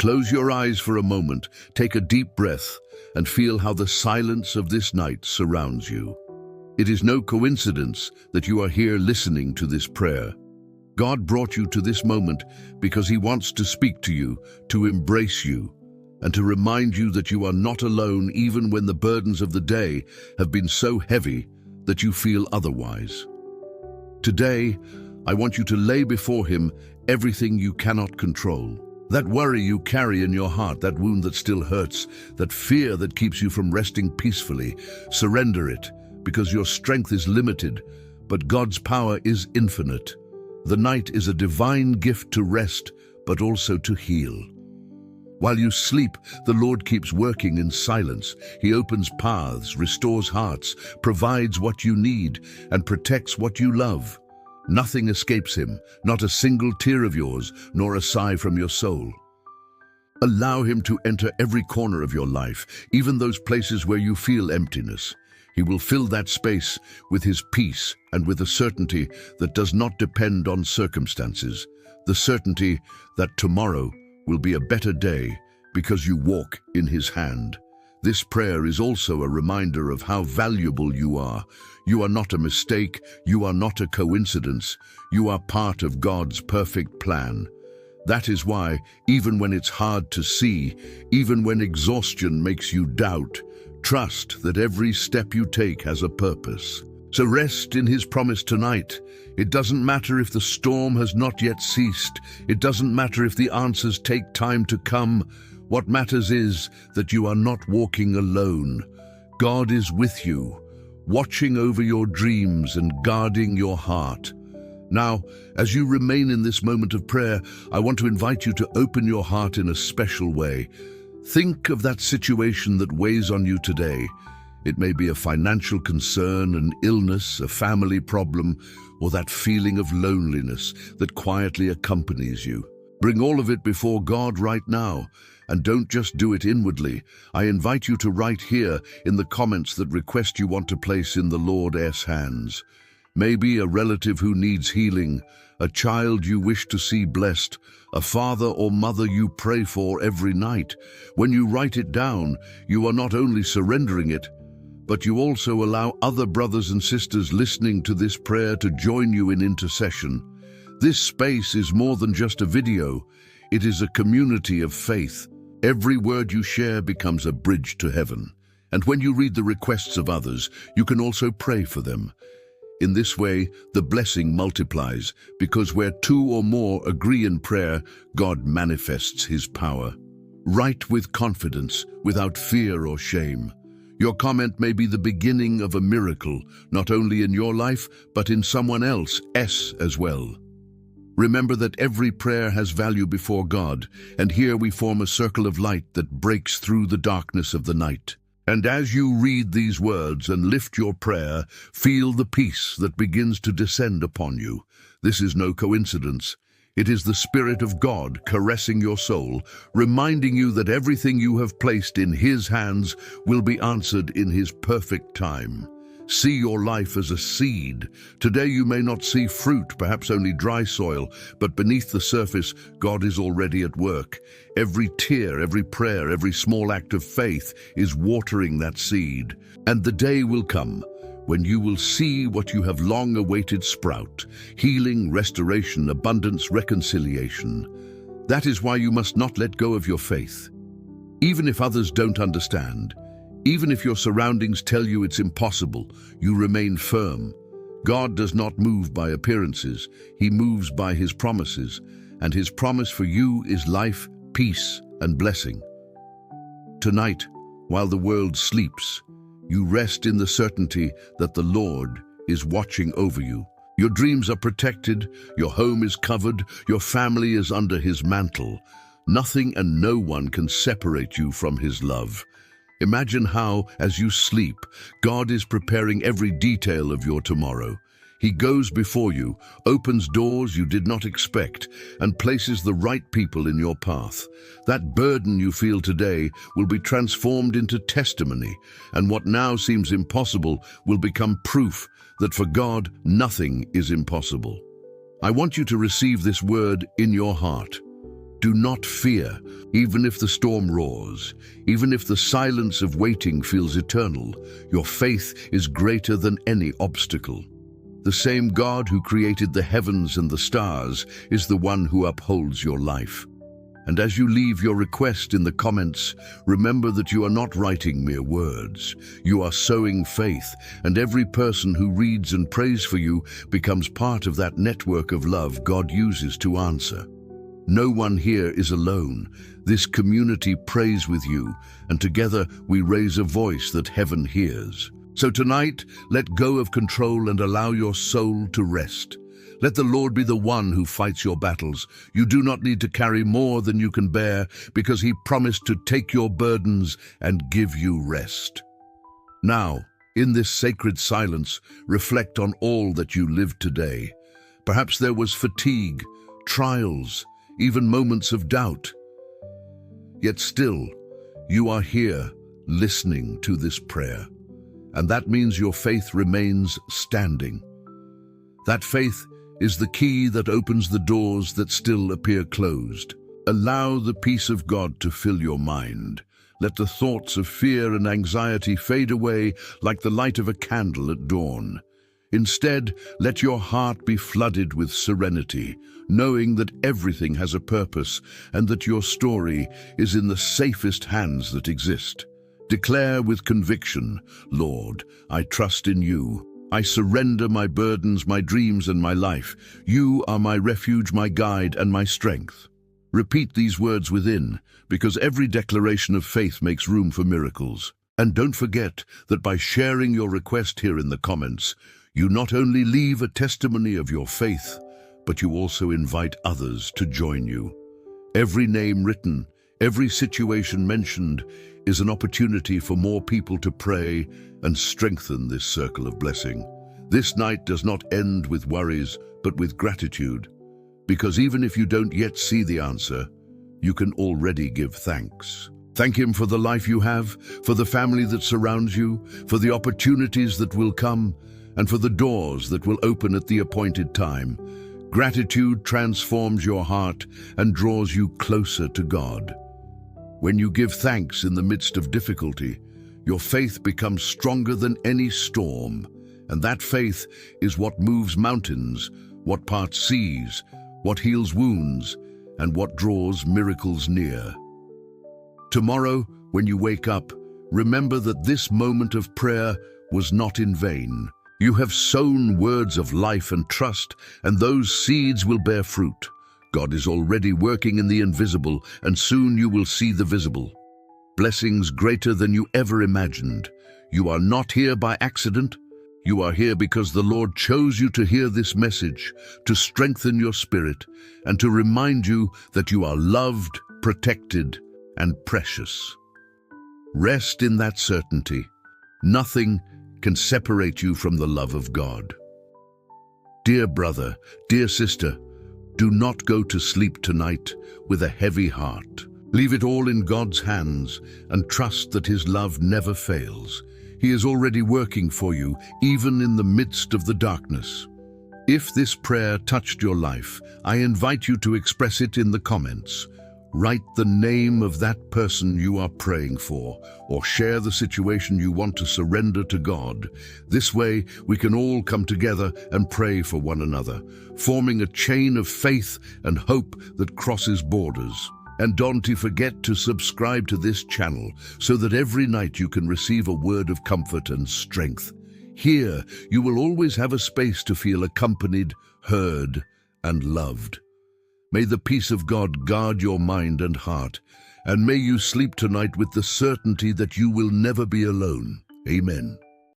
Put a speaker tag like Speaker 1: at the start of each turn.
Speaker 1: Close your eyes for a moment, take a deep breath, and feel how the silence of this night surrounds you. It is no coincidence that you are here listening to this prayer. God brought you to this moment because He wants to speak to you, to embrace you, and to remind you that you are not alone even when the burdens of the day have been so heavy that you feel otherwise. Today, I want you to lay before Him everything you cannot control. That worry you carry in your heart, that wound that still hurts, that fear that keeps you from resting peacefully. Surrender it, because your strength is limited, but God's power is infinite. The night is a divine gift to rest, but also to heal. While you sleep, the Lord keeps working in silence. He opens paths, restores hearts, provides what you need, and protects what you love. Nothing escapes Him, not a single tear of yours, nor a sigh from your soul. Allow Him to enter every corner of your life, even those places where you feel emptiness. He will fill that space with His peace and with a certainty that does not depend on circumstances. The certainty that tomorrow will be a better day because you walk in His hand. This prayer is also a reminder of how valuable you are. You are not a mistake, you are not a coincidence, you are part of God's perfect plan. That is why, even when it's hard to see, even when exhaustion makes you doubt, trust that every step you take has a purpose. So rest in His promise tonight. It doesn't matter if the storm has not yet ceased. It doesn't matter if the answers take time to come. What matters is that you are not walking alone. God is with you, watching over your dreams and guarding your heart. Now, as you remain in this moment of prayer, I want to invite you to open your heart in a special way. Think of that situation that weighs on you today. It may be a financial concern, an illness, a family problem, or that feeling of loneliness that quietly accompanies you. Bring all of it before God right now, and don't just do it inwardly. I invite you to write here in the comments that request you want to place in the Lord's hands. Maybe a relative who needs healing, a child you wish to see blessed, a father or mother you pray for every night. When you write it down, you are not only surrendering it, but you also allow other brothers and sisters listening to this prayer to join you in intercession. This space is more than just a video. It is a community of faith. Every word you share becomes a bridge to heaven. And when you read the requests of others, you can also pray for them. In this way, the blessing multiplies, because where two or more agree in prayer, God manifests His power. Write with confidence, without fear or shame. Your comment may be the beginning of a miracle, not only in your life, but in someone else's as well. Remember that every prayer has value before God, and here we form a circle of light that breaks through the darkness of the night. And as you read these words and lift your prayer, feel the peace that begins to descend upon you. This is no coincidence. It is the Spirit of God caressing your soul, reminding you that everything you have placed in His hands will be answered in His perfect time. See your life as a seed. Today you may not see fruit, perhaps only dry soil, but beneath the surface, God is already at work. Every tear, every prayer, every small act of faith is watering that seed. And the day will come when you will see what you have long awaited sprout: healing, restoration, abundance, reconciliation. That is why you must not let go of your faith. Even if others don't understand, even if your surroundings tell you it's impossible, you remain firm. God does not move by appearances. He moves by His promises, and His promise for you is life, peace, and blessing. Tonight, while the world sleeps, you rest in the certainty that the Lord is watching over you. Your dreams are protected, your home is covered, your family is under His mantle. Nothing and no one can separate you from His love. Imagine how, as you sleep, God is preparing every detail of your tomorrow. He goes before you, opens doors you did not expect, and places the right people in your path. That burden you feel today will be transformed into testimony, and what now seems impossible will become proof that for God nothing is impossible. I want you to receive this word in your heart. Do not fear, even if the storm roars, even if the silence of waiting feels eternal. Your faith is greater than any obstacle. The same God who created the heavens and the stars is the one who upholds your life. And as you leave your request in the comments, remember that you are not writing mere words. You are sowing faith, and every person who reads and prays for you becomes part of that network of love God uses to answer. No one here is alone. This community prays with you, and together we raise a voice that heaven hears. So tonight, let go of control and allow your soul to rest. Let the Lord be the one who fights your battles. You do not need to carry more than you can bear, because He promised to take your burdens and give you rest. Now, in this sacred silence, reflect on all that you lived today. Perhaps there was fatigue, trials, even moments of doubt. Yet still, you are here listening to this prayer. And that means your faith remains standing. That faith is the key that opens the doors that still appear closed. Allow the peace of God to fill your mind. Let the thoughts of fear and anxiety fade away like the light of a candle at dawn. Instead, let your heart be flooded with serenity, knowing that everything has a purpose and that your story is in the safest hands that exist. Declare with conviction, Lord, I trust in you. I surrender my burdens, my dreams, and my life. You are my refuge, my guide, and my strength. Repeat these words within, because every declaration of faith makes room for miracles. And don't forget that by sharing your request here in the comments, you not only leave a testimony of your faith, but you also invite others to join you. Every name written, every situation mentioned, is an opportunity for more people to pray and strengthen this circle of blessing. This night does not end with worries, but with gratitude, because even if you don't yet see the answer, you can already give thanks. Thank Him for the life you have, for the family that surrounds you, for the opportunities that will come, and for the doors that will open at the appointed time. Gratitude transforms your heart and draws you closer to God. When you give thanks in the midst of difficulty, your faith becomes stronger than any storm, and that faith is what moves mountains, what parts seas, what heals wounds, and what draws miracles near. Tomorrow, when you wake up, remember that this moment of prayer was not in vain. You have sown words of life and trust, and those seeds will bear fruit. God is already working in the invisible, and soon you will see the visible. Blessings greater than you ever imagined. You are not here by accident. You are here because the Lord chose you to hear this message, to strengthen your spirit, and to remind you that you are loved, protected, and precious. Rest in that certainty. Nothing can separate you from the love of God. Dear brother, dear sister, do not go to sleep tonight with a heavy heart. Leave it all in God's hands and trust that His love never fails. He is already working for you, even in the midst of the darkness. If this prayer touched your life, I invite you to express it in the comments. Write the name of that person you are praying for, or share the situation you want to surrender to God. This way, we can all come together and pray for one another, forming a chain of faith and hope that crosses borders. And don't forget to subscribe to this channel so that every night you can receive a word of comfort and strength. Here, you will always have a space to feel accompanied, heard, and loved. May the peace of God guard your mind and heart, and may you sleep tonight with the certainty that you will never be alone. Amen.